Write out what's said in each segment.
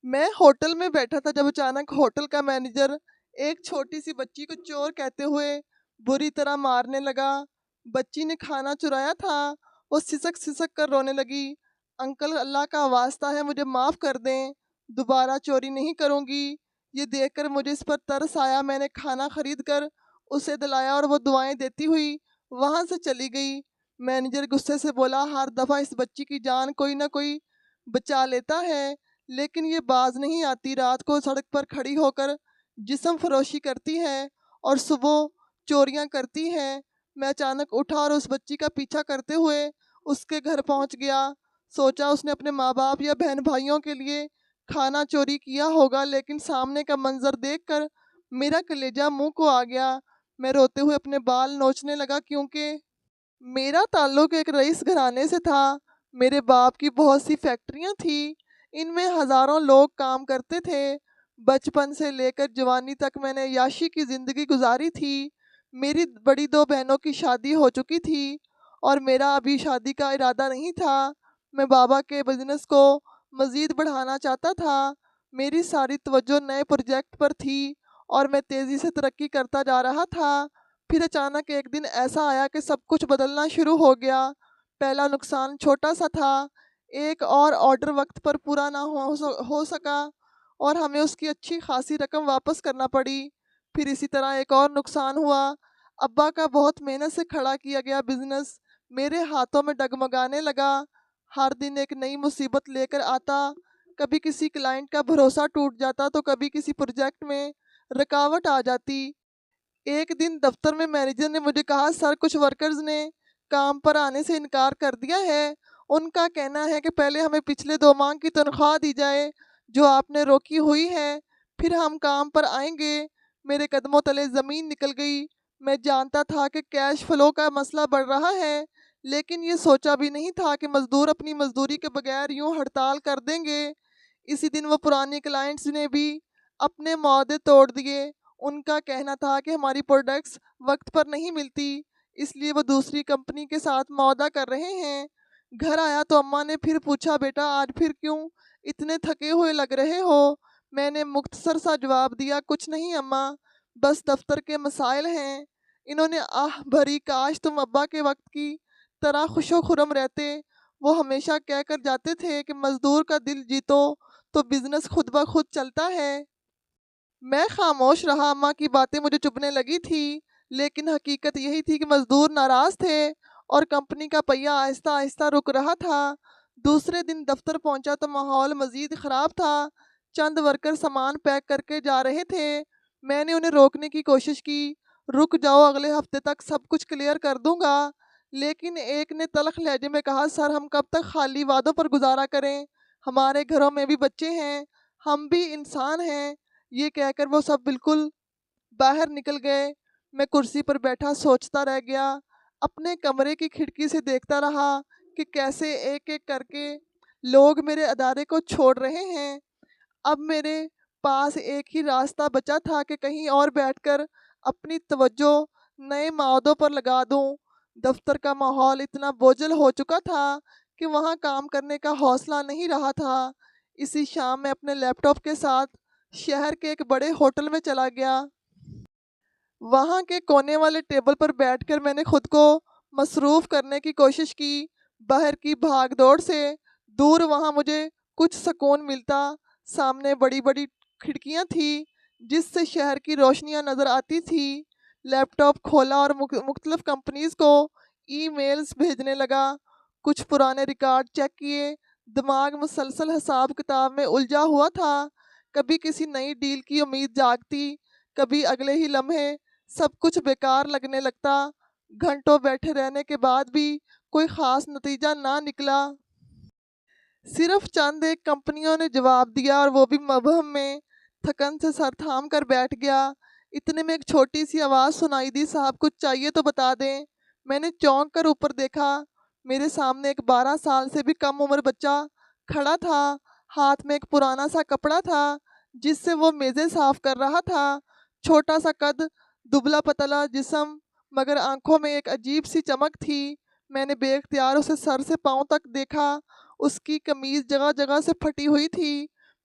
میں ہوٹل میں بیٹھا تھا جب اچانک ہوٹل کا مینیجر ایک چھوٹی سی بچی کو چور کہتے ہوئے بری طرح مارنے لگا۔ بچی نے کھانا چرایا تھا، وہ سسک سسک کر رونے لگی۔ انکل، اللہ کا واسطہ ہے مجھے معاف کر دیں، دوبارہ چوری نہیں کروں گی۔ یہ دیکھ کر مجھے اس پر ترس آیا، میں نے کھانا خرید کر اسے دلایا اور وہ دعائیں دیتی ہوئی وہاں سے چلی گئی۔ مینیجر غصے سے بولا، ہر دفعہ اس بچی کی جان کوئی نہ کوئی بچا لیتا ہے، لیکن یہ باز نہیں آتی، رات کو سڑک پر کھڑی ہو کر جسم فروشی کرتی ہے اور صبح چوریاں کرتی ہے۔ میں اچانک اٹھا اور اس بچی کا پیچھا کرتے ہوئے اس کے گھر پہنچ گیا۔ سوچا اس نے اپنے ماں باپ یا بہن بھائیوں کے لیے کھانا چوری کیا ہوگا، لیکن سامنے کا منظر دیکھ کر میرا کلیجہ منہ کو آ گیا۔ میں روتے ہوئے اپنے بال نوچنے لگا، کیونکہ میرا تعلق ایک رئیس گھرانے سے تھا۔ میرے باپ کی بہت سی فیکٹریاں تھیں، ان میں ہزاروں لوگ کام کرتے تھے۔ بچپن سے لے کر جوانی تک میں نے عیاشی کی زندگی گزاری تھی۔ میری بڑی دو بہنوں کی شادی ہو چکی تھی اور میرا ابھی شادی کا ارادہ نہیں تھا۔ میں بابا کے بزنس کو مزید بڑھانا چاہتا تھا۔ میری ساری توجہ نئے پروجیکٹ پر تھی اور میں تیزی سے ترقی کرتا جا رہا تھا۔ پھر اچانک ایک دن ایسا آیا کہ سب کچھ بدلنا شروع ہو گیا۔ پہلا نقصان چھوٹا سا تھا، ایک اور آرڈر وقت پر پورا نہ ہو سکا اور ہمیں اس کی اچھی خاصی رقم واپس کرنا پڑی۔ پھر اسی طرح ایک اور نقصان ہوا، ابا کا بہت محنت سے کھڑا کیا گیا بزنس میرے ہاتھوں میں ڈگمگانے لگا۔ ہر دن ایک نئی مصیبت لے کر آتا، کبھی کسی کلائنٹ کا بھروسہ ٹوٹ جاتا تو کبھی کسی پروجیکٹ میں رکاوٹ آ جاتی۔ ایک دن دفتر میں مینیجر نے مجھے کہا، سر، کچھ ورکرز نے کام پر آنے سے انکار کر دیا ہے۔ ان کا کہنا ہے کہ پہلے ہمیں پچھلے 2 ماہ کی تنخواہ دی جائے جو آپ نے روکی ہوئی ہے، پھر ہم کام پر آئیں گے۔ میرے قدموں تلے زمین نکل گئی۔ میں جانتا تھا کہ کیش فلو کا مسئلہ بڑھ رہا ہے، لیکن یہ سوچا بھی نہیں تھا کہ مزدور اپنی مزدوری کے بغیر یوں ہڑتال کر دیں گے۔ اسی دن وہ پرانے کلائنٹس نے بھی اپنے معاہدے توڑ دیے۔ ان کا کہنا تھا کہ ہماری پروڈکٹس وقت پر نہیں ملتی، اس لیے وہ دوسری کمپنی کے ساتھ معاہدہ کر رہے ہیں۔ گھر آیا تو اماں نے پھر پوچھا، بیٹا آج پھر کیوں اتنے تھکے ہوئے لگ رہے ہو؟ میں نے مختصر سا جواب دیا، کچھ نہیں اماں، بس دفتر کے مسائل ہیں۔ انہوں نے آہ بھری، کاش تم ابا کے وقت کی طرح خوش و خرم رہتے۔ وہ ہمیشہ کہہ کر جاتے تھے کہ مزدور کا دل جیتو تو بزنس خود بخود چلتا ہے۔ میں خاموش رہا، اماں کی باتیں مجھے چبھنے لگی تھی، لیکن حقیقت یہی تھی کہ مزدور ناراض تھے اور کمپنی کا پہیہ آہستہ آہستہ رک رہا تھا۔ دوسرے دن دفتر پہنچا تو ماحول مزید خراب تھا۔ چند ورکر سامان پیک کر کے جا رہے تھے۔ میں نے انہیں روکنے کی کوشش کی، رک جاؤ، اگلے ہفتے تک سب کچھ کلیئر کر دوں گا۔ لیکن ایک نے تلخ لہجے میں کہا، سر، ہم کب تک خالی وعدوں پر گزارا کریں؟ ہمارے گھروں میں بھی بچے ہیں، ہم بھی انسان ہیں۔ یہ کہہ کر وہ سب بالکل باہر نکل گئے۔ میں کرسی پر بیٹھا سوچتا رہ گیا، اپنے کمرے کی کھڑکی سے دیکھتا رہا کہ کیسے ایک ایک کر کے لوگ میرے ادارے کو چھوڑ رہے ہیں۔ اب میرے پاس ایک ہی راستہ بچا تھا کہ کہیں اور بیٹھ کر اپنی توجہ نئے معاہدوں پر لگا دوں۔ دفتر کا ماحول اتنا بوجھل ہو چکا تھا کہ وہاں کام کرنے کا حوصلہ نہیں رہا تھا۔ اسی شام میں اپنے لیپ ٹاپ کے ساتھ شہر کے ایک بڑے ہوٹل میں چلا گیا۔ وہاں کے کونے والے ٹیبل پر بیٹھ کر میں نے خود کو مصروف کرنے کی کوشش کی۔ باہر کی بھاگ دوڑ سے دور وہاں مجھے کچھ سکون ملتا۔ سامنے بڑی بڑی کھڑکیاں تھیں جس سے شہر کی روشنیاں نظر آتی تھی۔ لیپ ٹاپ کھولا اور مختلف کمپنیز کو ای میلز بھیجنے لگا۔ کچھ پرانے ریکارڈ چیک کیے۔ دماغ مسلسل حساب کتاب میں الجھا ہوا تھا۔ کبھی کسی نئی ڈیل کی امید جاگتی، کبھی اگلے ہی لمحے سب کچھ بیکار لگنے لگتا۔ گھنٹوں بیٹھے رہنے کے بعد بھی کوئی خاص نتیجہ نہ نکلا۔ صرف چند ایک کمپنیوں نے جواب دیا اور وہ بھی مبہم میں۔ تھکن سے سر تھام کر بیٹھ گیا۔ اتنے میں ایک چھوٹی سی آواز سنائی دی، صاحب کچھ چاہیے تو بتا دیں۔ میں نے چونک کر اوپر دیکھا۔ میرے سامنے ایک 12 سال سے بھی کم عمر بچہ کھڑا تھا۔ ہاتھ میں ایک پرانا سا کپڑا تھا جس سے وہ میزیں صاف کر رہا تھا۔ چھوٹا سا قد، دبلا پتلا جسم، مگر آنکھوں میں ایک عجیب سی چمک تھی۔ میں نے بے اختیار اسے سر سے پاؤں تک دیکھا۔ اس کی قمیض جگہ جگہ سے پھٹی ہوئی تھی،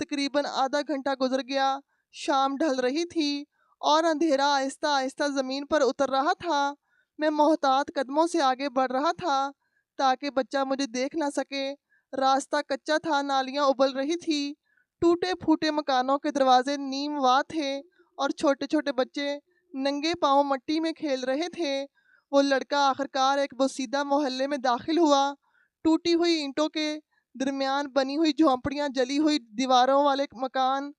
تقریباً آدھا گھنٹہ گزر گیا، شام ڈھل رہی تھی اور اندھیرا آہستہ آہستہ زمین پر اتر رہا تھا۔ میں محتاط قدموں سے آگے بڑھ رہا تھا تاکہ بچہ مجھے دیکھ نہ سکے۔ راستہ کچا تھا، نالیاں ابل رہی تھی، ٹوٹے پھوٹے مکانوں کے دروازے نیم وا تھے اور چھوٹے چھوٹے بچے ننگے پاؤں مٹی میں کھیل رہے تھے۔ وہ لڑکا آخرکار ایک بوسیدہ محلے میں داخل ہوا۔ ٹوٹی ہوئی اینٹوں کے درمیان بنی ہوئی جھونپڑیاں، جلی ہوئی دیواروں والے مکان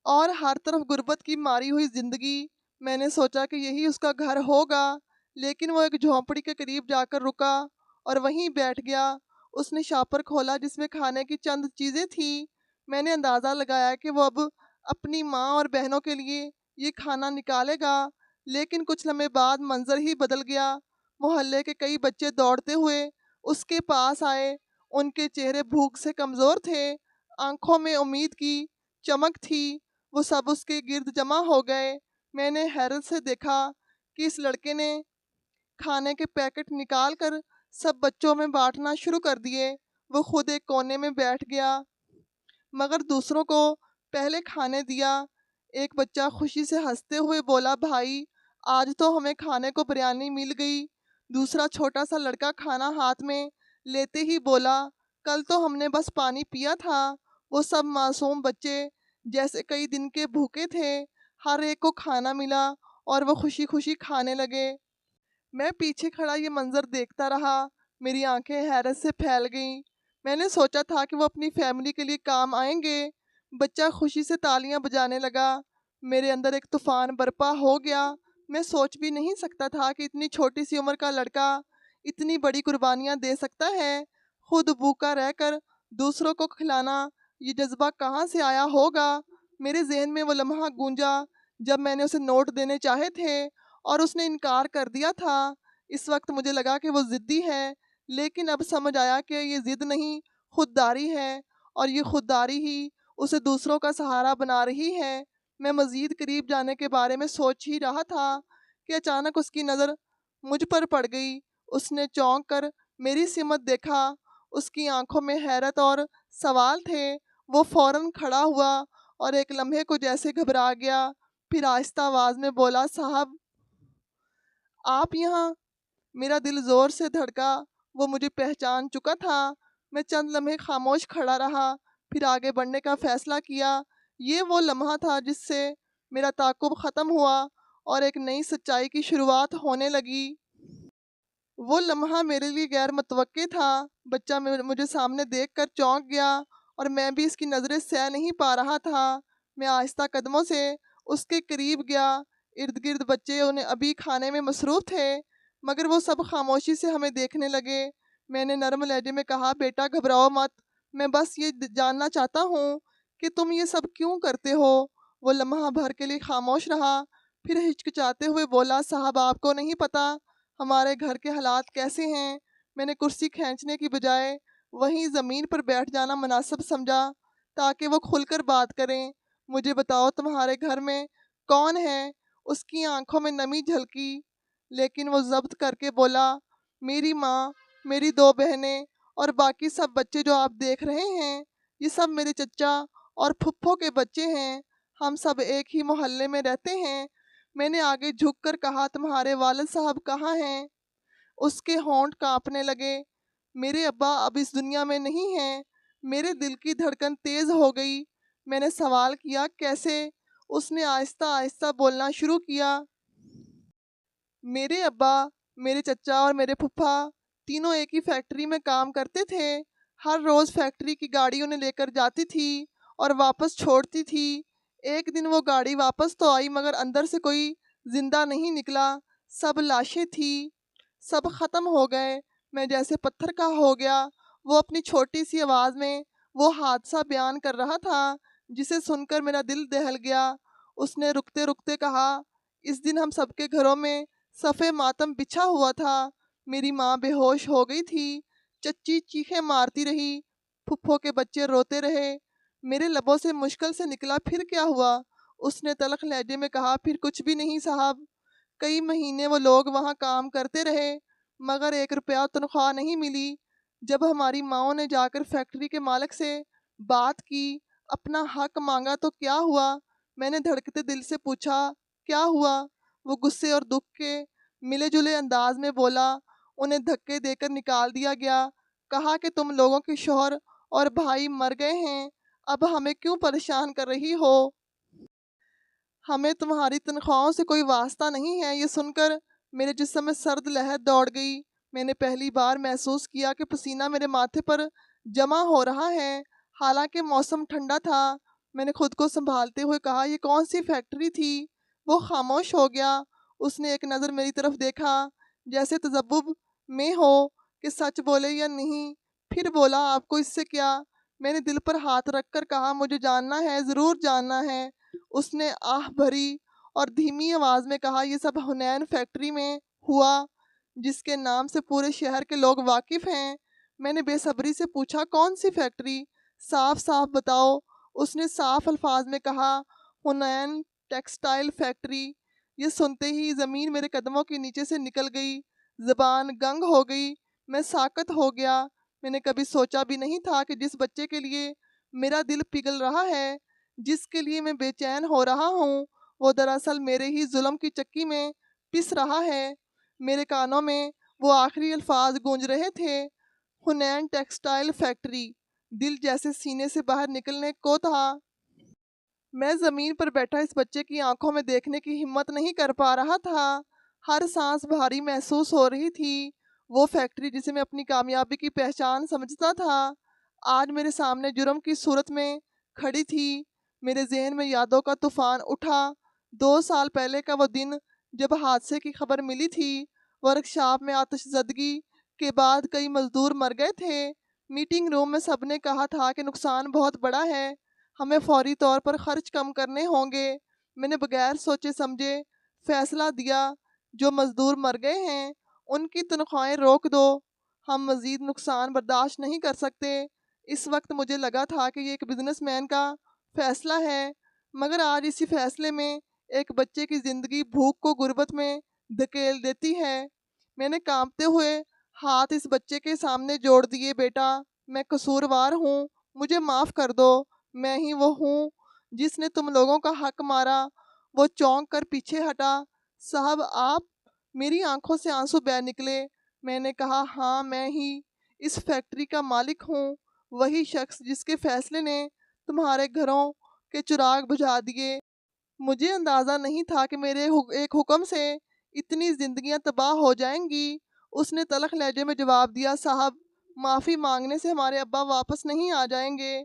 اور ہر طرف غربت کی ماری ہوئی زندگی۔ میں نے سوچا کہ یہی اس کا گھر ہوگا، لیکن وہ ایک جھونپڑی کے قریب جا کر رکا اور وہیں بیٹھ گیا۔ اس نے شاپر کھولا جس میں کھانے کی چند چیزیں تھیں۔ میں نے اندازہ لگایا کہ وہ اب اپنی ماں اور بہنوں کے لیے یہ کھانا نکالے گا، لیکن کچھ لمحے بعد منظر ہی بدل گیا۔ محلے کے کئی بچے دوڑتے ہوئے اس کے پاس آئے۔ ان کے چہرے بھوک سے کمزور تھے، آنکھوں میں امید کی چمک تھی۔ وہ سب اس کے گرد جمع ہو گئے۔ میں نے حیرت سے دیکھا کہ اس لڑکے نے کھانے کے پیکٹ نکال کر سب بچوں میں بانٹنا شروع کر دیے۔ وہ خود ایک کونے میں بیٹھ گیا مگر دوسروں کو پہلے کھانے دیا۔ ایک بچہ خوشی سے ہنستے ہوئے بولا، بھائی آج تو ہمیں کھانے کو بریانی مل گئی۔ دوسرا چھوٹا سا لڑکا کھانا ہاتھ میں لیتے ہی بولا، کل تو ہم نے بس پانی پیا تھا۔ وہ سب معصوم بچے جیسے کئی دن کے بھوکے تھے۔ ہر ایک کو کھانا ملا اور وہ خوشی خوشی کھانے لگے۔ میں پیچھے کھڑا یہ منظر دیکھتا رہا، میری آنکھیں حیرت سے پھیل گئیں۔ میں نے سوچا تھا کہ وہ اپنی فیملی کے لیے کام آئیں گے۔ بچہ خوشی سے تالیاں بجانے لگا۔ میرے اندر ایک طوفان برپا ہو گیا۔ میں سوچ بھی نہیں سکتا تھا کہ اتنی چھوٹی سی عمر کا لڑکا اتنی بڑی قربانیاں دے سکتا ہے۔ خود بھوکا رہ کر دوسروں کو کھلانا، یہ جذبہ کہاں سے آیا ہوگا؟ میرے ذہن میں وہ لمحہ گونجا جب میں نے اسے نوٹ دینے چاہے تھے اور اس نے انکار کر دیا تھا۔ اس وقت مجھے لگا کہ وہ ضدی ہے، لیکن اب سمجھ آیا کہ یہ ضد نہیں، خودداری ہے، اور یہ خودداری ہی اسے دوسروں کا سہارا بنا رہی ہے۔ میں مزید قریب جانے کے بارے میں سوچ ہی رہا تھا کہ اچانک اس کی نظر مجھ پر پڑ گئی۔ اس نے چونک کر میری سمت دیکھا۔ اس کی آنکھوں میں حیرت اور سوال تھے۔ وہ فوراً کھڑا ہوا اور ایک لمحے کو جیسے گھبرا گیا، پھر آہستہ آواز میں بولا، صاحب آپ یہاں؟ میرا دل زور سے دھڑکا۔ وہ مجھے پہچان چکا تھا۔ میں چند لمحے خاموش کھڑا رہا، پھر آگے بڑھنے کا فیصلہ کیا۔ یہ وہ لمحہ تھا جس سے میرا تعاقب ختم ہوا اور ایک نئی سچائی کی شروعات ہونے لگی۔ وہ لمحہ میرے لیے غیر متوقع تھا۔ بچہ مجھے سامنے دیکھ کر چونک گیا اور میں بھی اس کی نظریں سہ نہیں پا رہا تھا۔ میں آہستہ قدموں سے اس کے قریب گیا۔ ارد گرد بچے انہیں ابھی کھانے میں مصروف تھے، مگر وہ سب خاموشی سے ہمیں دیکھنے لگے۔ میں نے نرم لہجے میں کہا، بیٹا گھبراؤ مت، میں بس یہ جاننا چاہتا ہوں کہ تم یہ سب کیوں کرتے ہو۔ وہ لمحہ بھر کے لیے خاموش رہا، پھر ہچکچاتے ہوئے بولا، صاحب آپ کو نہیں پتہ ہمارے گھر کے حالات کیسے ہیں۔ میں نے کرسی کھینچنے کی بجائے وہیں زمین پر بیٹھ جانا مناسب سمجھا تاکہ وہ کھل کر بات کریں۔ مجھے بتاؤ تمہارے گھر میں کون ہے؟ اس کی آنکھوں میں نمی جھلکی، لیکن وہ ضبط کر کے بولا، میری ماں، میری دو بہنیں اور باقی سب بچے جو آپ دیکھ رہے ہیں، یہ سب میرے چچا اور پھپھو کے بچے ہیں۔ ہم سب ایک ہی محلے میں رہتے ہیں۔ میں نے آگے جھک کر کہا، تمہارے والد صاحب کہاں ہیں؟ اس کے ہونٹ کانپنے لگے۔ میرے ابا اب اس دنیا میں نہیں ہیں۔ میرے دل کی دھڑکن تیز ہو گئی۔ میں نے سوال کیا، کیسے؟ اس نے آہستہ آہستہ بولنا شروع کیا، میرے ابا، میرے چچا اور میرے پھپھا تینوں ایک ہی فیکٹری میں کام کرتے تھے۔ ہر روز فیکٹری کی گاڑی انہیں لے کر جاتی تھی اور واپس چھوڑتی تھی۔ ایک دن وہ گاڑی واپس تو آئی مگر اندر سے کوئی زندہ نہیں نکلا، سب لاشیں تھیں، سب ختم ہو گئے۔ میں جیسے پتھر کا ہو گیا۔ وہ اپنی چھوٹی سی آواز میں وہ حادثہ بیان کر رہا تھا جسے سن کر میرا دل دہل گیا۔ اس نے رکتے رکتے کہا، اس دن ہم سب کے گھروں میں صف ماتم بچھا ہوا تھا۔ میری ماں بے ہوش ہو گئی تھی، چچی چیخیں مارتی رہی، پھپھو کے بچے روتے رہے۔ میرے لبوں سے مشکل سے نکلا، پھر کیا ہوا؟ اس نے تلخ لہجے میں کہا، پھر کچھ بھی نہیں صاحب۔ کئی مہینے وہ لوگ وہاں کام کرتے رہے مگر 1 روپیہ تنخواہ نہیں ملی۔ جب ہماری ماؤں نے جا کر فیکٹری کے مالک سے بات کی، اپنا حق مانگا تو کیا ہوا؟ میں نے دھڑکتے دل سے پوچھا، کیا ہوا؟ وہ غصے اور دکھ کے ملے جلے انداز میں بولا، انہیں دھکے دے کر نکال دیا گیا، کہا کہ تم لوگوں کے شوہر اور بھائی مر گئے ہیں، اب ہمیں کیوں پریشان کر رہی ہو؟ ہمیں تمہاری تنخواہوں سے کوئی واسطہ نہیں ہے۔ یہ سن کر میرے جسم میں سرد لہر دوڑ گئی۔ میں نے پہلی بار محسوس کیا کہ پسینہ میرے ماتھے پر جمع ہو رہا ہے، حالانکہ موسم ٹھنڈا تھا۔ میں نے خود کو سنبھالتے ہوئے کہا، یہ کون سی فیکٹری تھی؟ وہ خاموش ہو گیا۔ اس نے ایک نظر میری طرف دیکھا، جیسے تذبذب میں ہو کہ سچ بولے یا نہیں، پھر بولا، آپ کو اس سے کیا؟ میں نے دل پر ہاتھ رکھ کر کہا، مجھے جاننا ہے، ضرور جاننا ہے۔ اس نے آہ بھری اور دھیمی آواز میں کہا، یہ سب حنین فیکٹری میں ہوا، جس کے نام سے پورے شہر کے لوگ واقف ہیں۔ میں نے بے صبری سے پوچھا، کون سی فیکٹری؟ صاف صاف بتاؤ۔ اس نے صاف الفاظ میں کہا، حنین ٹیکسٹائل فیکٹری۔ یہ سنتے ہی زمین میرے قدموں کے نیچے سے نکل گئی، زبان گنگ ہو گئی، میں ساکت ہو گیا۔ میں نے کبھی سوچا بھی نہیں تھا کہ جس بچے کے لیے میرا دل پگھل رہا ہے، جس کے لیے میں بے چین ہو رہا ہوں، وہ دراصل میرے ہی ظلم کی چکی میں پس رہا ہے۔ میرے کانوں میں وہ آخری الفاظ گونج رہے تھے، حنین ٹیکسٹائل فیکٹری۔ دل جیسے سینے سے باہر نکلنے کو تھا۔ میں زمین پر بیٹھا اس بچے کی آنکھوں میں دیکھنے کی ہمت نہیں کر پا رہا تھا۔ ہر سانس بھاری محسوس ہو رہی تھی۔ وہ فیکٹری جسے میں اپنی کامیابی کی پہچان سمجھتا تھا، آج میرے سامنے جرم کی صورت میں کھڑی تھی۔ میرے ذہن میں یادوں کا طوفان اٹھا۔ 2 سال پہلے کا وہ دن جب حادثے کی خبر ملی تھی۔ ورکشاپ میں آتش زدگی کے بعد کئی مزدور مر گئے تھے۔ میٹنگ روم میں سب نے کہا تھا کہ نقصان بہت بڑا ہے، ہمیں فوری طور پر خرچ کم کرنے ہوں گے۔ میں نے بغیر سوچے سمجھے فیصلہ دیا، جو مزدور مر گئے ہیں ان کی تنخواہیں روک دو، ہم مزید نقصان برداشت نہیں کر سکتے۔ اس وقت مجھے لگا تھا کہ یہ ایک بزنس مین کا فیصلہ ہے، مگر آج اسی فیصلے میں ایک بچے کی زندگی بھوک کو غربت میں دھکیل دیتی ہے۔ میں نے کانپتے ہوئے ہاتھ اس بچے کے سامنے جوڑ دیے، بیٹا، میں قصوروار ہوں، مجھے معاف کر دو، میں ہی وہ ہوں جس نے تم لوگوں کا حق مارا۔ وہ چونک کر پیچھے ہٹا۔ صاحب آپ؟ میری آنکھوں سے آنسو بہہ نکلے۔ میں نے کہا، ہاں، میں ہی اس فیکٹری کا مالک ہوں، وہی شخص جس کے فیصلے نے تمہارے گھروں کے چراغ بجھا دیے۔ مجھے اندازہ نہیں تھا کہ میرے ایک حکم سے اتنی زندگیاں تباہ ہو جائیں گی۔ اس نے تلخ لہجے میں جواب دیا، صاحب، معافی مانگنے سے ہمارے ابا واپس نہیں آ جائیں گے؟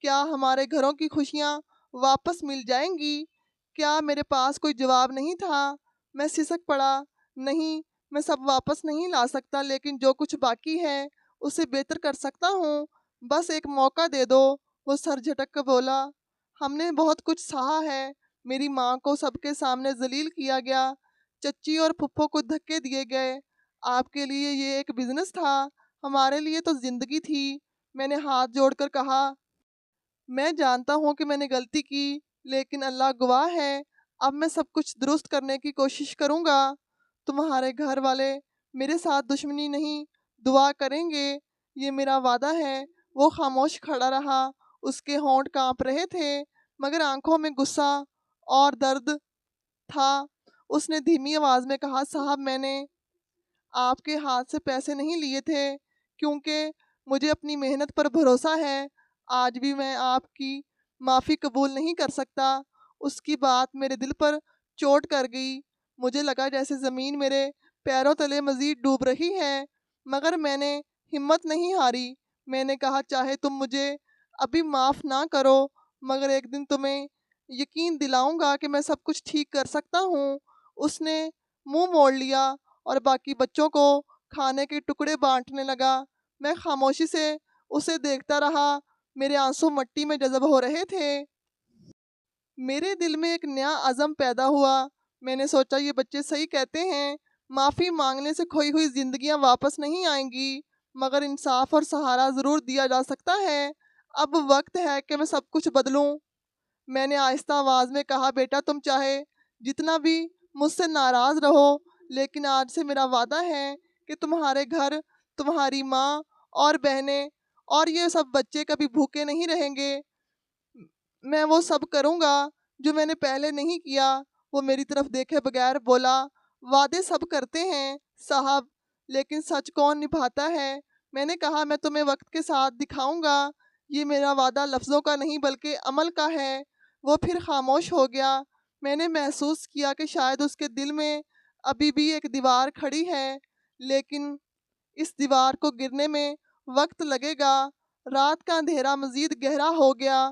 کیا ہمارے گھروں کی خوشیاں واپس مل جائیں گی؟ کیا میرے پاس کوئی جواب نہیں تھا؟ میں سسک پڑا، نہیں، میں سب واپس نہیں لا سکتا، لیکن جو کچھ باقی ہے اسے بہتر کر سکتا ہوں، بس ایک موقع دے دو۔ وہ سر جھٹک کر بولا، ہم نے بہت کچھ سہا ہے، میری ماں کو سب کے سامنے ذلیل کیا گیا، چچی اور پھپھو کو دھکے دیے گئے، آپ کے لیے یہ ایک بزنس تھا، ہمارے لیے تو زندگی تھی۔ میں نے ہاتھ جوڑ کر کہا، میں جانتا ہوں کہ میں نے غلطی کی، لیکن اللہ گواہ ہے، اب میں سب کچھ درست کرنے کی کوشش کروں گا۔ تمہارے گھر والے میرے ساتھ دشمنی نہیں، دعا کریں گے، یہ میرا وعدہ ہے۔ وہ خاموش کھڑا رہا، اس کے ہونٹ کانپ رہے تھے، مگر آنکھوں میں غصہ اور درد تھا۔ اس نے دھیمی آواز میں کہا، صاحب، میں نے آپ کے ہاتھ سے پیسے نہیں لیے تھے، کیونکہ مجھے اپنی محنت پر بھروسہ ہے۔ آج بھی میں آپ کی معافی قبول نہیں کر سکتا۔ اس کی بات میرے دل پر چوٹ کر گئی۔ مجھے لگا جیسے زمین میرے پیروں تلے مزید ڈوب رہی ہے، مگر میں نے ہمت نہیں ہاری۔ میں نے کہا، چاہے تم مجھے ابھی معاف نہ کرو، مگر ایک دن تمہیں یقین دلاؤں گا کہ میں سب کچھ ٹھیک کر سکتا ہوں۔ اس نے منہ موڑ لیا اور باقی بچوں کو کھانے کے ٹکڑے بانٹنے لگا۔ میں خاموشی سے اسے دیکھتا رہا، میرے آنسو مٹی میں جذب ہو رہے تھے۔ میرے دل میں ایک نیا عزم پیدا ہوا۔ میں نے سوچا، یہ بچے صحیح کہتے ہیں، معافی مانگنے سے کھوئی ہوئی زندگیاں واپس نہیں آئیں گی، مگر انصاف اور سہارا ضرور دیا جا سکتا ہے۔ اب وقت ہے کہ میں سب کچھ بدلوں۔ میں نے آہستہ آواز میں کہا، بیٹا، تم چاہے جتنا بھی مجھ سے ناراض رہو، لیکن آج سے میرا وعدہ ہے کہ تمہارے گھر، تمہاری ماں اور بہنیں اور یہ سب بچے کبھی بھوکے نہیں رہیں گے۔ میں وہ سب کروں گا جو میں نے پہلے نہیں کیا۔ وہ میری طرف دیکھے بغیر بولا، وعدے سب کرتے ہیں صاحب، لیکن سچ کون نبھاتا ہے؟ میں نے کہا، میں تمہیں وقت کے ساتھ دکھاؤں گا، یہ میرا وعدہ لفظوں کا نہیں بلکہ عمل کا ہے۔ وہ پھر خاموش ہو گیا۔ میں نے محسوس کیا کہ شاید اس کے دل میں ابھی بھی ایک دیوار کھڑی ہے، لیکن اس دیوار کو گرنے میں وقت لگے گا۔ رات کا اندھیرا مزید گہرا ہو گیا۔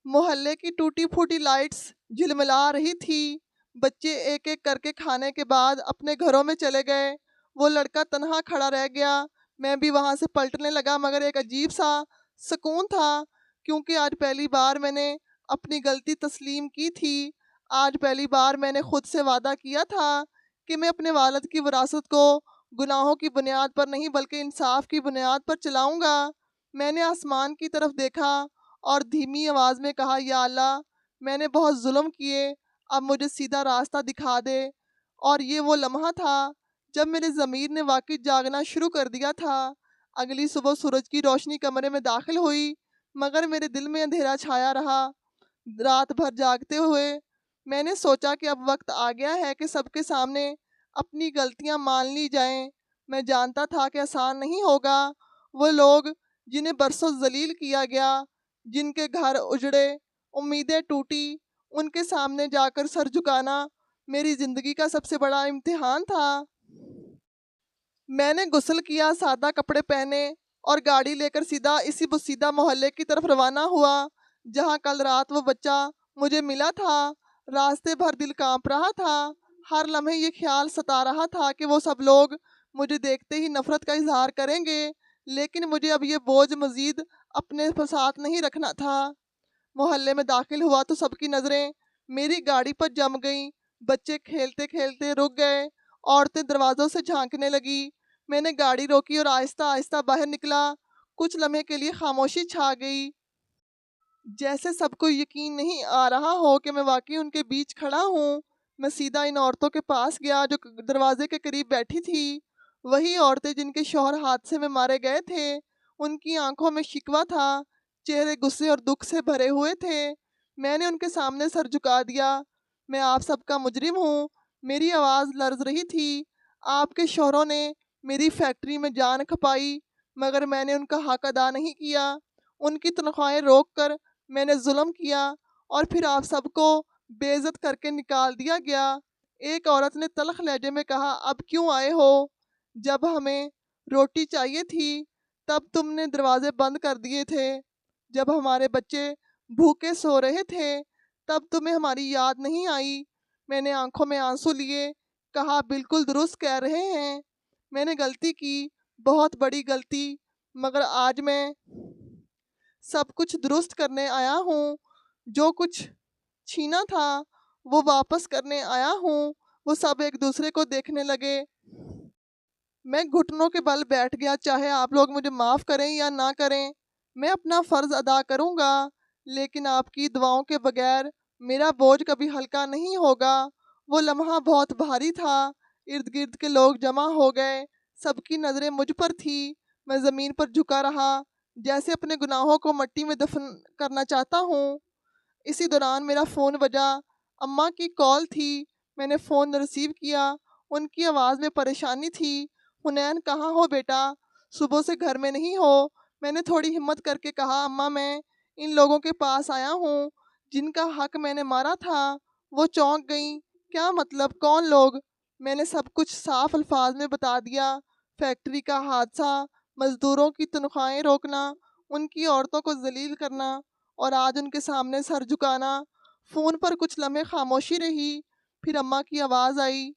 محلے کی ٹوٹی پھوٹی لائٹس جھلملا رہی تھی۔ بچے ایک ایک کر کے کھانے کے بعد اپنے گھروں میں چلے گئے۔ وہ لڑکا تنہا کھڑا رہ گیا۔ میں بھی وہاں سے پلٹنے لگا، مگر ایک عجیب سا سکون تھا، کیونکہ آج پہلی بار میں نے اپنی غلطی تسلیم کی تھی۔ آج پہلی بار میں نے خود سے وعدہ کیا تھا کہ میں اپنے والد کی وراثت کو گناہوں کی بنیاد پر نہیں بلکہ انصاف کی بنیاد پر چلاؤں گا۔ میں نے آسمان کی طرف دیکھا اور دھیمی آواز میں کہا، یا اللہ، میں نے بہت ظلم کیے، اب مجھے سیدھا راستہ دکھا دے۔ اور یہ وہ لمحہ تھا جب میرے ضمیر نے واقعی جاگنا شروع کر دیا تھا۔ اگلی صبح سورج کی روشنی کمرے میں داخل ہوئی، مگر میرے دل میں اندھیرا چھایا رہا۔ رات بھر جاگتے ہوئے میں نے سوچا کہ اب وقت آ گیا ہے کہ سب کے سامنے اپنی غلطیاں مان لی جائیں۔ میں جانتا تھا کہ آسان نہیں ہوگا۔ وہ لوگ جنہیں برسوں ذلیل کیا گیا، جن کے گھر اجڑے، امیدیں ٹوٹی، ان کے سامنے جا کر سر جھکانا میری زندگی کا سب سے بڑا امتحان تھا۔ میں نے غسل کیا، سادہ کپڑے پہنے اور گاڑی لے کر سیدھا اسی بوسیدہ محلے کی طرف روانہ ہوا جہاں کل رات وہ بچہ مجھے ملا تھا۔ راستے بھر دل کانپ رہا تھا۔ ہر لمحے یہ خیال ستا رہا تھا کہ وہ سب لوگ مجھے دیکھتے ہی نفرت کا اظہار کریں گے، لیکن مجھے اب یہ بوجھ مزید اپنے ساتھ نہیں رکھنا تھا۔ محلے میں داخل ہوا تو سب کی نظریں میری گاڑی پر جم گئیں۔ بچے کھیلتے کھیلتے رک گئے، عورتیں دروازوں سے جھانکنے لگی۔ میں نے گاڑی روکی اور آہستہ آہستہ باہر نکلا۔ کچھ لمحے کے لیے خاموشی چھا گئی، جیسے سب کو یقین نہیں آ رہا ہو کہ میں واقعی ان کے بیچ کھڑا ہوں۔ میں سیدھا ان عورتوں کے پاس گیا جو دروازے کے قریب بیٹھی تھی، وہی عورتیں جن کے شوہر حادثے میں مارے گئے تھے۔ ان کی آنکھوں میں شکوہ تھا، چہرے غصے اور دکھ سے بھرے ہوئے تھے۔ میں نے ان کے سامنے سر جھکا دیا۔ میں آپ سب کا مجرم ہوں۔ میری آواز لرز رہی تھی۔ آپ کے شوہروں نے میری فیکٹری میں جان کھپائی، مگر میں نے ان کا حق ادا نہیں کیا۔ ان کی تنخواہیں روک کر میں نے ظلم کیا اور پھر آپ سب کو بے عزت کر کے نکال دیا گیا۔ ایک عورت نے تلخ لہجے میں کہا، اب کیوں آئے ہو؟ جب ہمیں روٹی چاہیے تھی تب تم نے دروازے بند کر دیے تھے۔ جب ہمارے بچے بھوکے سو رہے تھے تب تمہیں ہماری یاد نہیں آئی۔ میں نے آنکھوں میں آنسو لیے کہا، بالکل درست کہہ رہے ہیں، میں نے غلطی کی، بہت بڑی غلطی، مگر آج میں سب کچھ درست کرنے آیا ہوں۔ جو کچھ چھینا تھا وہ واپس کرنے آیا ہوں۔ وہ سب ایک دوسرے کو دیکھنے لگے۔ میں گھٹنوں کے بل بیٹھ گیا۔ چاہے آپ لوگ مجھے معاف کریں یا نہ کریں، میں اپنا فرض ادا کروں گا، لیکن آپ کی دعاؤں کے بغیر میرا بوجھ کبھی ہلکا نہیں ہوگا۔ وہ لمحہ بہت بھاری تھا۔ ارد گرد کے لوگ جمع ہو گئے، سب کی نظریں مجھ پر تھی۔ میں زمین پر جھکا رہا، جیسے اپنے گناہوں کو مٹی میں دفن کرنا چاہتا ہوں۔ اسی دوران میرا فون بجا۔ اماں کی کال تھی۔ میں نے فون ریسیو کیا۔ ان کی آواز میں پریشانی تھی۔ حنین، کہاں ہو بیٹا؟ صبح سے گھر میں نہیں ہو؟ میں نے تھوڑی ہمت کر کے کہا، اماں، میں ان لوگوں کے پاس آیا ہوں جن کا حق میں نے مارا تھا۔ وہ چونک گئیں۔ کیا مطلب؟ کون لوگ؟ میں نے سب کچھ صاف الفاظ میں بتا دیا۔ فیکٹری کا حادثہ، مزدوروں کی تنخواہیں روکنا، ان کی عورتوں کو ذلیل کرنا اور آج ان کے سامنے سر جھکانا۔ فون پر کچھ لمحے خاموشی رہی، پھر اماں کی آواز آئی،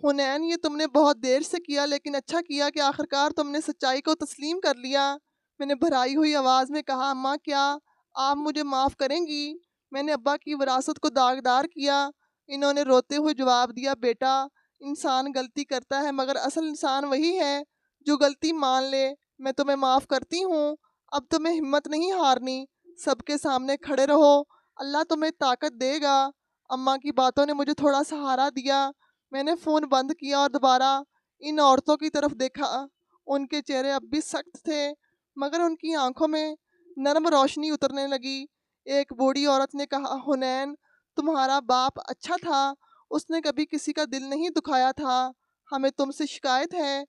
حنین، یہ تم نے بہت دیر سے کیا، لیکن اچھا کیا کہ آخرکار تم نے سچائی کو تسلیم کر لیا۔ میں نے بھرائی ہوئی آواز میں کہا، اماں، کیا آپ مجھے معاف کریں گی؟ میں نے ابا کی وراثت کو داغدار کیا۔ انہوں نے روتے ہوئے جواب دیا، بیٹا، انسان غلطی کرتا ہے، مگر اصل انسان وہی ہے جو غلطی مان لے۔ میں تمہیں معاف کرتی ہوں۔ اب تمہیں ہمت نہیں ہارنی، سب کے سامنے کھڑے رہو، اللہ تمہیں طاقت دے گا۔ اماں کی باتوں نے مجھے تھوڑا سہارا دیا۔ میں نے فون بند کیا اور دوبارہ ان عورتوں کی طرف دیکھا۔ ان کے چہرے اب بھی سخت تھے، مگر ان کی آنکھوں میں نرم روشنی اترنے لگی۔ ایک بوڑھی عورت نے کہا، حنین تمہارا باپ اچھا تھا، اس نے کبھی کسی کا دل نہیں دکھایا تھا، ہمیں تم سے شکایت ہے،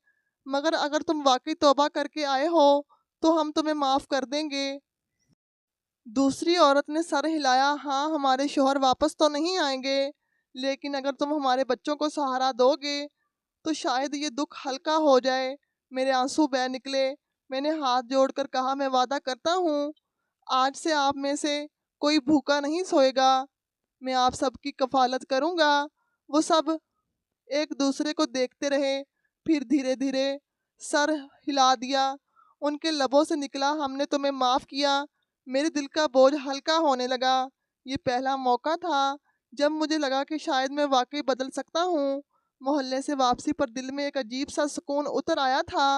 مگر اگر تم واقعی توبہ کر کے آئے ہو تو ہم تمہیں معاف کر دیں گے۔ دوسری عورت نے سر ہلایا، ہاں ہمارے شوہر واپس تو نہیں آئیں گے، لیکن اگر تم ہمارے بچوں کو سہارا دو گے تو شاید یہ دکھ ہلکا ہو جائے۔ میرے آنسو بہہ نکلے، میں نے ہاتھ جوڑ کر کہا، میں وعدہ کرتا ہوں آج سے آپ میں سے کوئی بھوکا نہیں سوئے گا، میں آپ سب کی کفالت کروں گا۔ وہ سب ایک دوسرے کو دیکھتے رہے، پھر دھیرے دھیرے سر ہلا دیا۔ ان کے لبوں سے نکلا، ہم نے تمہیں معاف کیا۔ میرے دل کا بوجھ ہلکا ہونے لگا۔ یہ پہلا موقع تھا جب مجھے لگا کہ شاید میں واقعی بدل سکتا ہوں۔ محلے سے واپسی پر دل میں ایک عجیب سا سکون اتر آیا تھا۔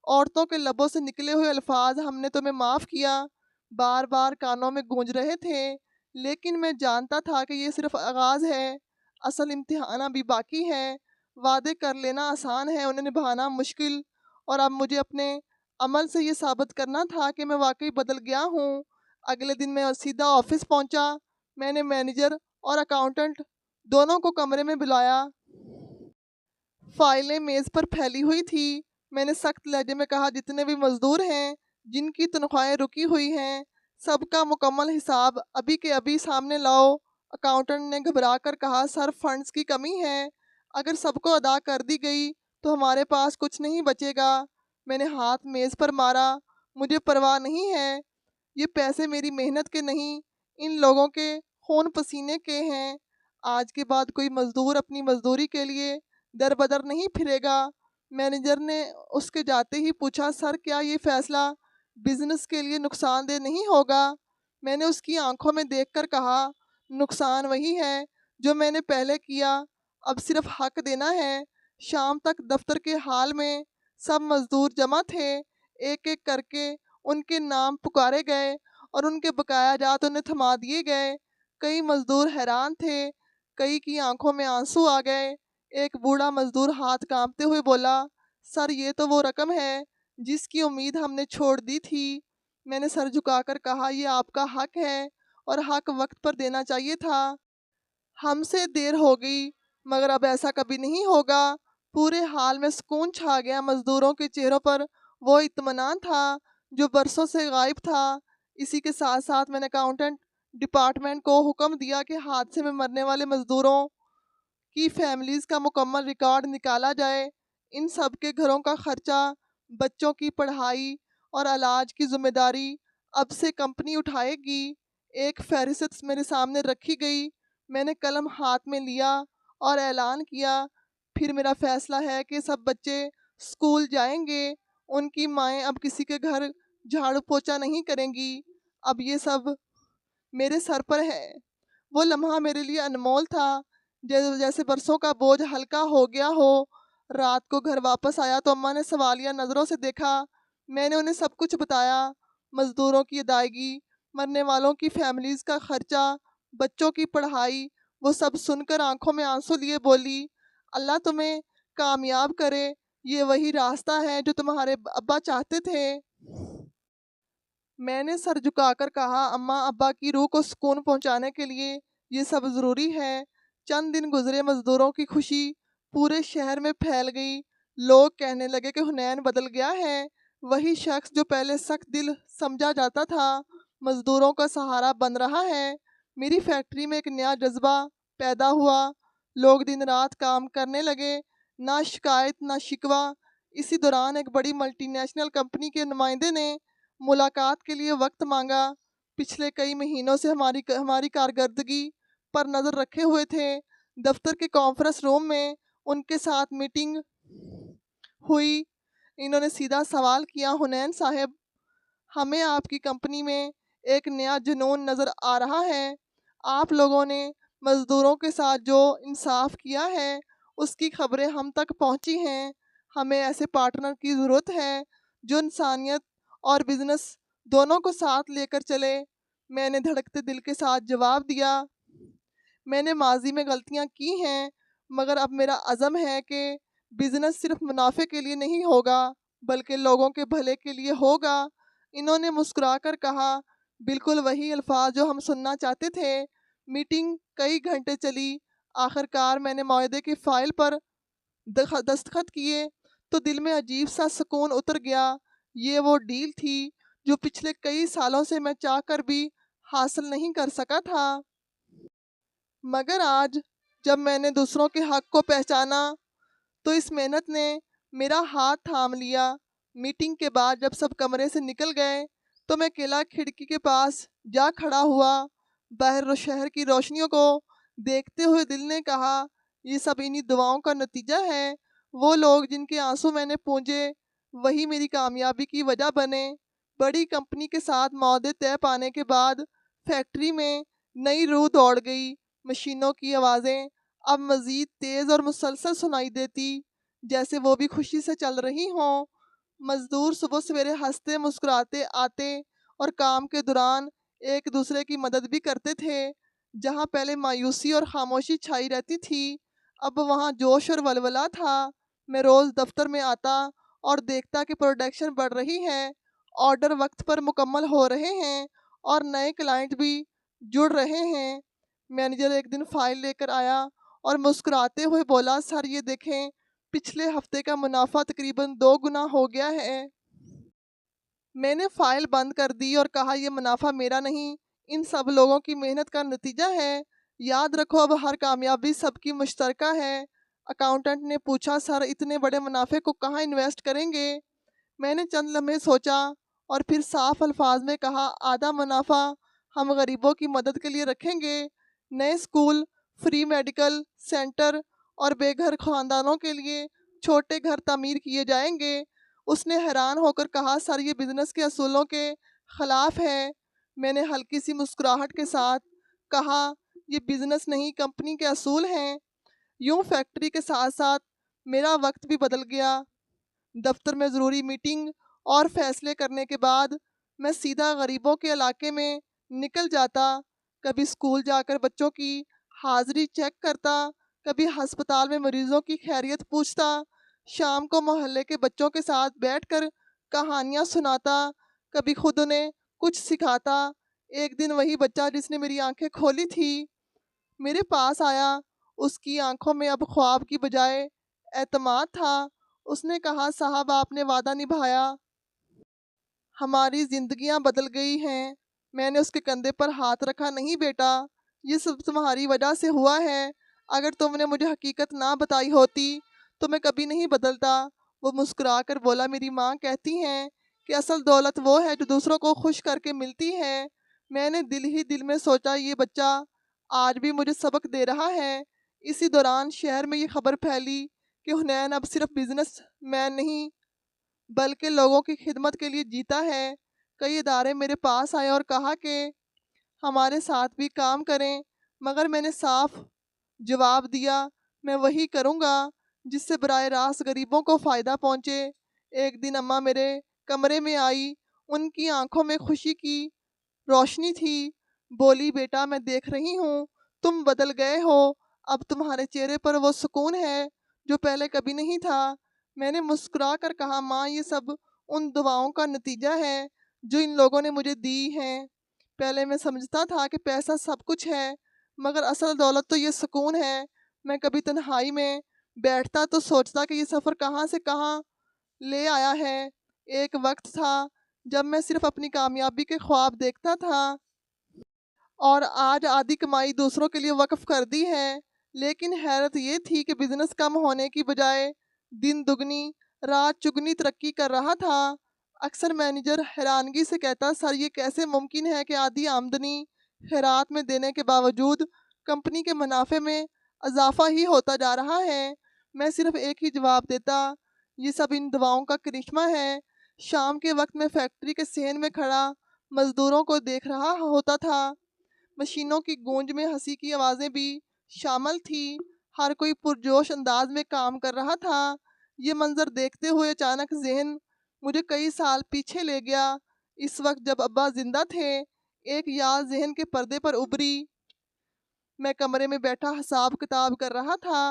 عورتوں کے لبوں سے نکلے ہوئے الفاظ، ہم نے تمہیں معاف کیا، بار بار کانوں میں گونج رہے تھے، لیکن میں جانتا تھا کہ یہ صرف آغاز ہے، اصل امتحان ابھی باقی ہے۔ وعدے کر لینا آسان ہے، انہیں نبھانا مشکل، اور اب مجھے اپنے عمل سے یہ ثابت کرنا تھا کہ میں واقعی بدل گیا ہوں۔ اگلے دن میں سیدھا آفس پہنچا۔ میں نے مینیجر اور اکاؤنٹنٹ دونوں کو کمرے میں بلایا۔ فائلیں میز پر پھیلی ہوئی تھی۔ میں نے سخت لہجے میں کہا، جتنے بھی مزدور ہیں جن کی تنخواہیں رکی ہوئی ہیں، سب کا مکمل حساب ابھی کے ابھی سامنے لاؤ۔ اکاؤنٹنٹ نے گھبرا کر کہا، سر فنڈز کی کمی ہے، اگر سب کو ادا کر دی گئی تو ہمارے پاس کچھ نہیں بچے گا۔ میں نے ہاتھ میز پر مارا، مجھے پرواہ نہیں ہے، یہ پیسے میری محنت کے نہیں، ان لوگوں کے خون پسینے کے ہیں۔ آج کے بعد کوئی مزدور اپنی مزدوری کے لیے در بدر نہیں پھرے گا۔ مینیجر نے اس کے جاتے ہی پوچھا، سر کیا یہ فیصلہ بزنس کے لیے نقصان دہ نہیں ہوگا؟ میں نے اس کی آنکھوں میں دیکھ کر کہا، نقصان وہی ہے جو میں نے پہلے کیا، اب صرف حق دینا ہے۔ شام تک دفتر کے ہال میں سب مزدور جمع تھے، ایک ایک کر کے ان کے نام پکارے گئے اور ان کے بقایا جات انہیں تھما دیے گئے۔ کئی مزدور حیران تھے، کئی کی آنکھوں میں آنسو آ گئے۔ ایک بوڑھا مزدور ہاتھ کانپتے ہوئے بولا، سر یہ تو وہ رقم ہے جس کی امید ہم نے چھوڑ دی تھی۔ میں نے سر جھکا کر کہا، یہ آپ کا حق ہے اور حق وقت پر دینا چاہیے تھا۔ ہم سے دیر ہو گئی، مگر اب ایسا کبھی نہیں ہوگا۔ پورے حال میں سکون چھا گیا، مزدوروں کے چہروں پر وہ اطمینان تھا جو برسوں سے غائب تھا۔ اسی کے ساتھ ساتھ میں نے اکاؤنٹنٹ ڈپارٹمنٹ کو حکم دیا کہ حادثے میں مرنے والے مزدوروں کی فیملیز کا مکمل ریکارڈ نکالا جائے۔ ان سب کے گھروں کا خرچہ، بچوں کی پڑھائی اور علاج کی ذمہ داری اب سے کمپنی اٹھائے گی۔ ایک فہرست میرے سامنے رکھی گئی، میں نے قلم ہاتھ میں لیا اور اعلان کیا، پھر میرا فیصلہ ہے کہ سب بچے اسکول جائیں گے، ان کی مائیں اب کسی کے گھر جھاڑو پوچھا نہیں کریں گی، اب یہ سب میرے سر پر ہے۔ وہ لمحہ میرے لیے انمول تھا، جیسے برسوں کا بوجھ ہلکا ہو گیا ہو۔ رات کو گھر واپس آیا تو اماں نے سوالیہ نظروں سے دیکھا۔ میں نے انہیں سب کچھ بتایا، مزدوروں کی ادائیگی، مرنے والوں کی فیملیز کا خرچہ، بچوں کی پڑھائی۔ وہ سب سن کر آنکھوں میں آنسو لیے بولی، اللہ تمہیں کامیاب کرے، یہ وہی راستہ ہے جو تمہارے ابا چاہتے تھے۔ میں نے سر جھکا کر کہا، اماں ابا کی روح کو سکون پہنچانے کے لیے یہ سب ضروری ہے۔ چند دن گزرے، مزدوروں کی خوشی پورے شہر میں پھیل گئی۔ لوگ کہنے لگے کہ حنین بدل گیا ہے، وہی شخص جو پہلے سخت دل سمجھا جاتا تھا مزدوروں کا سہارا بن رہا ہے۔ میری فیکٹری میں ایک نیا جذبہ پیدا ہوا، لوگ دن رات کام کرنے لگے، نہ شکایت نہ شکوہ۔ اسی دوران ایک بڑی ملٹی نیشنل کمپنی کے نمائندے نے ملاقات کے لیے وقت مانگا۔ پچھلے کئی مہینوں سے ہماری کارکردگی پر نظر رکھے ہوئے تھے۔ دفتر کے کانفرنس روم میں ان کے ساتھ میٹنگ ہوئی۔ انہوں نے سیدھا سوال کیا، حنین صاحب، ہمیں آپ کی کمپنی میں ایک نیا جنون نظر آ رہا ہے۔ آپ لوگوں نے مزدوروں کے ساتھ جو انصاف کیا ہے اس کی خبریں ہم تک پہنچی ہیں۔ ہمیں ایسے پارٹنر کی ضرورت ہے جو انسانیت اور بزنس دونوں کو ساتھ لے کر چلے۔ میں نے دھڑکتے دل کے ساتھ جواب دیا، میں نے ماضی میں غلطیاں کی ہیں، مگر اب میرا عزم ہے کہ بزنس صرف منافع کے لیے نہیں ہوگا بلکہ لوگوں کے بھلے کے لیے ہوگا۔ انہوں نے مسکرا کر کہا، بالکل وہی الفاظ جو ہم سننا چاہتے تھے۔ میٹنگ کئی گھنٹے چلی۔ آخرکار میں نے معاہدے کی فائل پر دستخط کیے تو دل میں عجیب سا سکون اتر گیا۔ یہ وہ ڈیل تھی جو پچھلے کئی سالوں سے میں چاہ کر بھی حاصل نہیں کر سکا تھا۔ مگر آج جب میں نے دوسروں کے حق کو پہچانا تو اس محنت نے میرا ہاتھ تھام لیا۔ میٹنگ کے بعد جب سب کمرے سے نکل گئے تو میں اکیلا کھڑکی کے پاس جا کھڑا ہوا۔ باہر شہر کی روشنیوں کو دیکھتے ہوئے دل نے کہا، یہ سب انہی دعاؤں کا نتیجہ ہے۔ وہ لوگ جن کے آنسو میں نے پونجے وہی میری کامیابی کی وجہ بنے۔ بڑی کمپنی کے ساتھ معاہدے طے پانے کے بعد فیکٹری میں نئی روح دوڑ گئی۔ مشینوں کی آوازیں اب مزید تیز اور مسلسل سنائی دیتی، جیسے وہ بھی خوشی سے چل رہی ہوں۔ مزدور صبح سویرے ہنستے مسکراتے آتے اور کام کے دوران ایک دوسرے کی مدد بھی کرتے تھے۔ جہاں پہلے مایوسی اور خاموشی چھائی رہتی تھی، اب وہاں جوش اور ولولہ تھا۔ میں روز دفتر میں آتا اور دیکھتا کہ پروڈکشن بڑھ رہی ہے، آرڈر وقت پر مکمل ہو رہے ہیں اور نئے کلائنٹ بھی جڑ رہے ہیں۔ مینیجر ایک دن فائل لے کر آیا اور مسکراتے ہوئے بولا، سر یہ دیکھیں، پچھلے ہفتے کا منافع تقریباً 2 گنا ہو گیا ہے۔ میں نے فائل بند کر دی اور کہا، یہ منافع میرا نہیں، ان سب لوگوں کی محنت کا نتیجہ ہے۔ یاد رکھو اب ہر کامیابی سب کی مشترکہ ہے۔ اکاؤنٹنٹ نے پوچھا، سر اتنے بڑے منافع کو کہاں انویسٹ کریں گے؟ میں نے چند لمحے سوچا اور پھر صاف الفاظ میں کہا، آدھا منافع ہم غریبوں کی مدد کے لیے رکھیں گے۔ نئے اسکول، فری میڈیکل سینٹر اور بے گھر خاندانوں کے لیے چھوٹے گھر تعمیر کیے جائیں گے۔ اس نے حیران ہو کر کہا، سر یہ بزنس کے اصولوں کے خلاف ہے۔ میں نے ہلکی سی مسکراہٹ کے ساتھ کہا، یہ بزنس نہیں، کمپنی کے اصول ہیں۔ یوں فیکٹری کے ساتھ ساتھ میرا وقت بھی بدل گیا۔ دفتر میں ضروری میٹنگ اور فیصلے کرنے کے بعد میں سیدھا غریبوں کے علاقے میں نکل جاتا۔ کبھی اسکول جا کر بچوں کی حاضری چیک کرتا، کبھی ہسپتال میں مریضوں کی خیریت پوچھتا، شام کو محلے کے بچوں کے ساتھ بیٹھ کر کہانیاں سناتا، کبھی خود انہیں کچھ سکھاتا۔ ایک دن وہی بچہ جس نے میری آنکھیں کھولی تھی میرے پاس آیا۔ اس کی آنکھوں میں اب خواب کی بجائے اعتماد تھا۔ اس نے کہا، صاحب آپ نے وعدہ نبھایا، ہماری زندگیاں بدل گئی ہیں۔ میں نے اس کے کندھے پر ہاتھ رکھا، نہیں بیٹا، یہ سب تمہاری وجہ سے ہوا ہے۔ اگر تم نے مجھے حقیقت نہ بتائی ہوتی تو میں کبھی نہیں بدلتا۔ وہ مسکرا کر بولا، میری ماں کہتی ہیں کہ اصل دولت وہ ہے جو دوسروں کو خوش کر کے ملتی ہے۔ میں نے دل ہی دل میں سوچا، یہ بچہ آج بھی مجھے سبق دے رہا ہے۔ اسی دوران شہر میں یہ خبر پھیلی کہ حنین اب صرف بزنس مین نہیں بلکہ لوگوں کی خدمت کے لیے جیتا ہے۔ کئی ادارے میرے پاس آئے اور کہا کہ ہمارے ساتھ بھی کام کریں، مگر میں نے صاف جواب دیا، میں وہی کروں گا جس سے براہ راست غریبوں کو فائدہ پہنچے۔ ایک دن اماں میرے کمرے میں آئی، ان کی آنکھوں میں خوشی کی روشنی تھی۔ بولی، بیٹا میں دیکھ رہی ہوں تم بدل گئے ہو، اب تمہارے چہرے پر وہ سکون ہے جو پہلے کبھی نہیں تھا۔ میں نے مسکرا کر کہا، ماں یہ سب ان دعاؤں کا نتیجہ ہے جو ان لوگوں نے مجھے دی ہیں۔ پہلے میں سمجھتا تھا کہ پیسہ سب کچھ ہے، مگر اصل دولت تو یہ سکون ہے۔ میں کبھی تنہائی میں بیٹھتا تو سوچتا کہ یہ سفر کہاں سے کہاں لے آیا ہے۔ ایک وقت تھا جب میں صرف اپنی کامیابی کے خواب دیکھتا تھا اور آج آدھی کمائی دوسروں کے لیے وقف کر دی ہے۔ لیکن حیرت یہ تھی کہ بزنس کم ہونے کی بجائے دن دگنی رات چگنی ترقی کر رہا تھا۔ اکثر مینیجر حیرانگی سے کہتا، سر یہ کیسے ممکن ہے کہ آدھی آمدنی خیرات میں دینے کے باوجود کمپنی کے منافع میں اضافہ ہی ہوتا جا رہا ہے؟ میں صرف ایک ہی جواب دیتا، یہ سب ان دعاؤں کا کرشمہ ہے۔ شام کے وقت میں فیکٹری کے صحن میں کھڑا مزدوروں کو دیکھ رہا ہوتا تھا۔ مشینوں کی گونج میں ہنسی کی آوازیں بھی شامل تھی۔ ہر کوئی پرجوش انداز میں کام کر رہا تھا۔ یہ منظر دیکھتے ہوئے اچانک ذہن مجھے کئی سال پیچھے لے گیا۔ اس وقت جب ابا زندہ تھے، ایک یاد ذہن کے پردے پر ابھری۔ میں کمرے میں بیٹھا حساب کتاب کر رہا تھا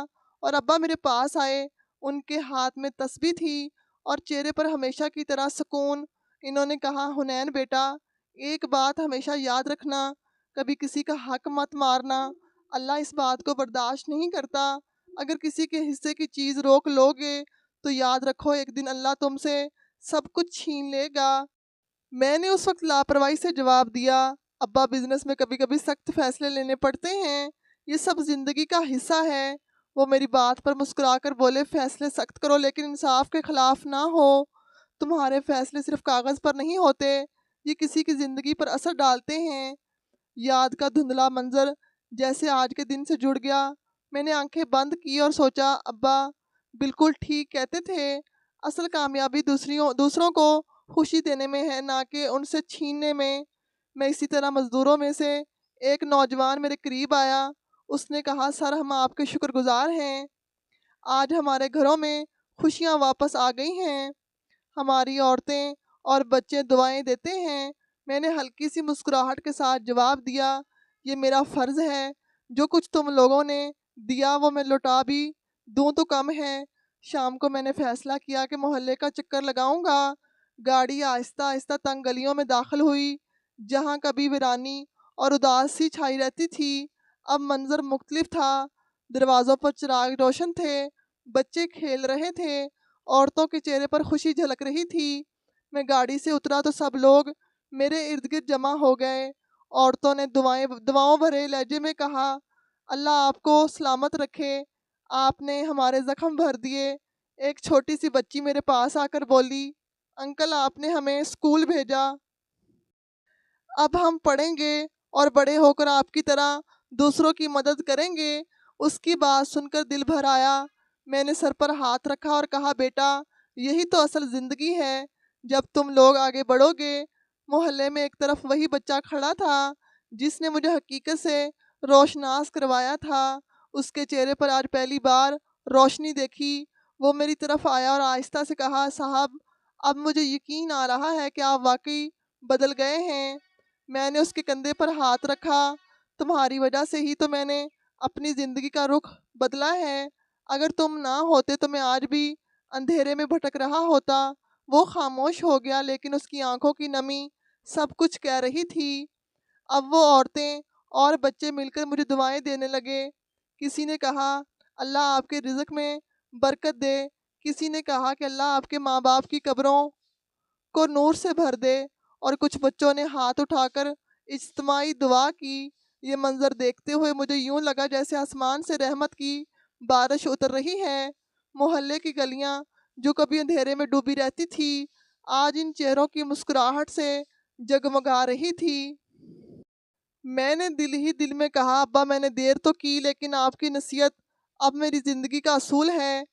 اور ابا میرے پاس آئے۔ ان کے ہاتھ میں تسبیح تھی اور چہرے پر ہمیشہ کی طرح سکون۔ انہوں نے کہا، حنین بیٹا، ایک بات ہمیشہ یاد رکھنا، کبھی کسی کا حق مت مارنا، اللہ اس بات کو برداشت نہیں کرتا۔ اگر کسی کے حصے کی چیز روک لو گے تو یاد رکھو ایک دن اللہ تم سے سب کچھ چھین لے گا۔ میں نے اس وقت لاپرواہی سے جواب دیا، ابا بزنس میں کبھی کبھی سخت فیصلے لینے پڑتے ہیں، یہ سب زندگی کا حصہ ہے۔ وہ میری بات پر مسکرا کر بولے، فیصلے سخت کرو لیکن انصاف کے خلاف نہ ہو۔ تمہارے فیصلے صرف کاغذ پر نہیں ہوتے، یہ کسی کی زندگی پر اثر ڈالتے ہیں۔ یاد کا دھندلا منظر جیسے آج کے دن سے جڑ گیا۔ میں نے آنکھیں بند کی اور سوچا، ابا بالکل ٹھیک کہتے تھے، اصل کامیابی دوسروں کو خوشی دینے میں ہے، نہ کہ ان سے چھیننے میں۔ میں اسی طرح مزدوروں میں سے ایک نوجوان میرے قریب آیا۔ اس نے کہا، سر ہم آپ کے شکر گزار ہیں، آج ہمارے گھروں میں خوشیاں واپس آ گئی ہیں، ہماری عورتیں اور بچے دعائیں دیتے ہیں۔ میں نے ہلکی سی مسکراہٹ کے ساتھ جواب دیا، یہ میرا فرض ہے، جو کچھ تم لوگوں نے دیا وہ میں لوٹا بھی دوں تو کم ہے۔ شام کو میں نے فیصلہ کیا کہ محلے کا چکر لگاؤں گا۔ گاڑی آہستہ آہستہ تنگ گلیوں میں داخل ہوئی، جہاں کبھی ویرانی اور اداسی چھائی رہتی تھی، اب منظر مختلف تھا۔ دروازوں پر چراغ روشن تھے، بچے کھیل رہے تھے، عورتوں کے چہرے پر خوشی جھلک رہی تھی۔ میں گاڑی سے اترا تو سب لوگ میرے ارد گرد جمع ہو گئے۔ عورتوں نے دعاؤں بھرے لہجے میں کہا، اللہ آپ کو سلامت رکھے، آپ نے ہمارے زخم بھر دیے۔ ایک چھوٹی سی بچی میرے پاس آ کر بولی، انکل آپ نے ہمیں اسکول بھیجا، اب ہم پڑھیں گے اور بڑے ہو کر آپ کی طرح دوسروں کی مدد کریں گے۔ اس کی بات سن کر دل بھر آیا۔ میں نے سر پر ہاتھ رکھا اور کہا، بیٹا یہی تو اصل زندگی ہے، جب تم لوگ آگے بڑھو گے۔ محلے میں ایک طرف وہی بچہ کھڑا تھا جس نے مجھے حقیقت سے روشناس کروایا تھا۔ اس کے چہرے پر آج پہلی بار روشنی دیکھی۔ وہ میری طرف آیا اور آہستہ سے کہا، صاحب اب مجھے یقین آ رہا ہے کہ آپ واقعی بدل گئے ہیں۔ میں نے اس کے کندھے پر ہاتھ رکھا، تمہاری وجہ سے ہی تو میں نے اپنی زندگی کا رخ بدلا ہے، اگر تم نہ ہوتے تو میں آج بھی اندھیرے میں بھٹک رہا ہوتا۔ وہ خاموش ہو گیا، لیکن اس کی آنکھوں کی نمی سب کچھ کہہ رہی تھی۔ اب وہ عورتیں اور بچے مل کر مجھے دعائیں دینے لگے۔ کسی نے کہا، اللہ آپ کے رزق میں برکت دے، کسی نے کہا کہ اللہ آپ کے ماں باپ کی قبروں کو نور سے بھر دے، اور کچھ بچوں نے ہاتھ اٹھا کر اجتماعی دعا کی۔ یہ منظر دیکھتے ہوئے مجھے یوں لگا جیسے آسمان سے رحمت کی بارش اتر رہی ہے۔ محلے کی گلیاں جو کبھی اندھیرے میں ڈوبی رہتی تھی، آج ان چہروں کی مسکراہٹ سے جگمگا رہی تھی۔ میں نے دل ہی دل میں کہا، ابا میں نے دیر تو کی لیکن آپ کی نصیحت اب میری زندگی کا اصول ہے۔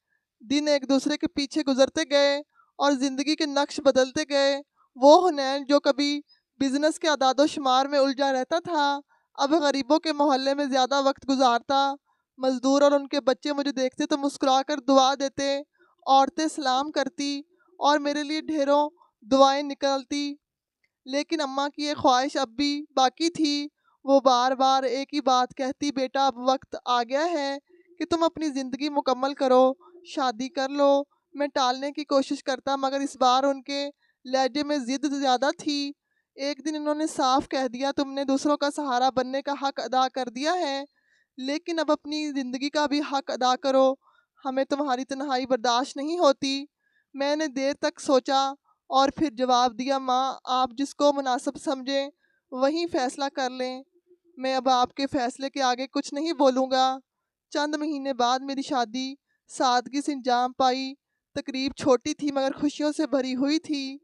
دن ایک دوسرے کے پیچھے گزرتے گئے اور زندگی کے نقش بدلتے گئے۔ وہ حنین جو کبھی بزنس کے اعداد و شمار میں الجھا رہتا تھا، اب غریبوں کے محلے میں زیادہ وقت گزارتا۔ مزدور اور ان کے بچے مجھے دیکھتے تو مسکرا کر دعا دیتے، عورتیں سلام کرتی اور میرے لیے ڈھیروں دعائیں نکلتی۔ لیکن اماں کی ایک خواہش اب بھی باقی تھی۔ وہ بار بار ایک ہی بات کہتی، بیٹا اب وقت آ گیا ہے کہ تم اپنی زندگی مکمل کرو، شادی کر لو۔ میں ٹالنے کی کوشش کرتا، مگر اس بار ان کے لہجے میں ضد زیادہ تھی۔ ایک دن انہوں نے صاف کہہ دیا، تم نے دوسروں کا سہارا بننے کا حق ادا کر دیا ہے، لیکن اب اپنی زندگی کا بھی حق ادا کرو، ہمیں تمہاری تنہائی برداشت نہیں ہوتی۔ میں نے دیر تک سوچا اور پھر جواب دیا، ماں آپ جس کو مناسب سمجھیں وہی فیصلہ کر لیں، میں اب آپ کے فیصلے کے آگے کچھ نہیں بولوں گا۔ چند مہینے بعد میری شادی سادگی سے انجام پائی۔ تقریب چھوٹی تھی مگر خوشیوں سے بھری ہوئی تھی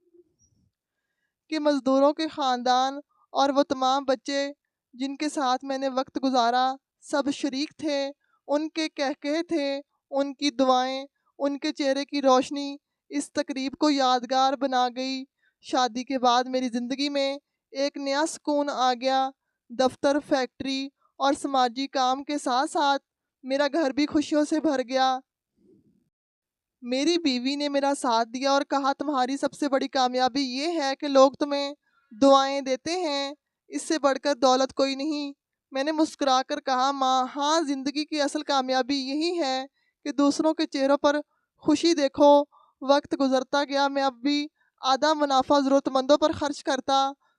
کہ مزدوروں کے خاندان اور وہ تمام بچے جن کے ساتھ میں نے وقت گزارا سب شریک تھے۔ ان کے قہقہے تھے، ان کی دعائیں، ان کے چہرے کی روشنی اس تقریب کو یادگار بنا گئی۔ شادی کے بعد میری زندگی میں ایک نیا سکون آ گیا۔ دفتر، فیکٹری اور سماجی کام کے ساتھ ساتھ میرا گھر بھی خوشیوں سے بھر گیا۔ میری بیوی نے میرا ساتھ دیا اور کہا، تمہاری سب سے بڑی کامیابی یہ ہے کہ لوگ تمہیں دعائیں دیتے ہیں، اس سے بڑھ کر دولت کوئی نہیں۔ میں نے مسکرا کر کہا، ماں ہاں، زندگی کی اصل کامیابی یہی ہے کہ دوسروں کے چہروں پر خوشی دیکھو۔ وقت گزرتا گیا، میں اب بھی آدھا منافع ضرورت مندوں پر خرچ کرتا،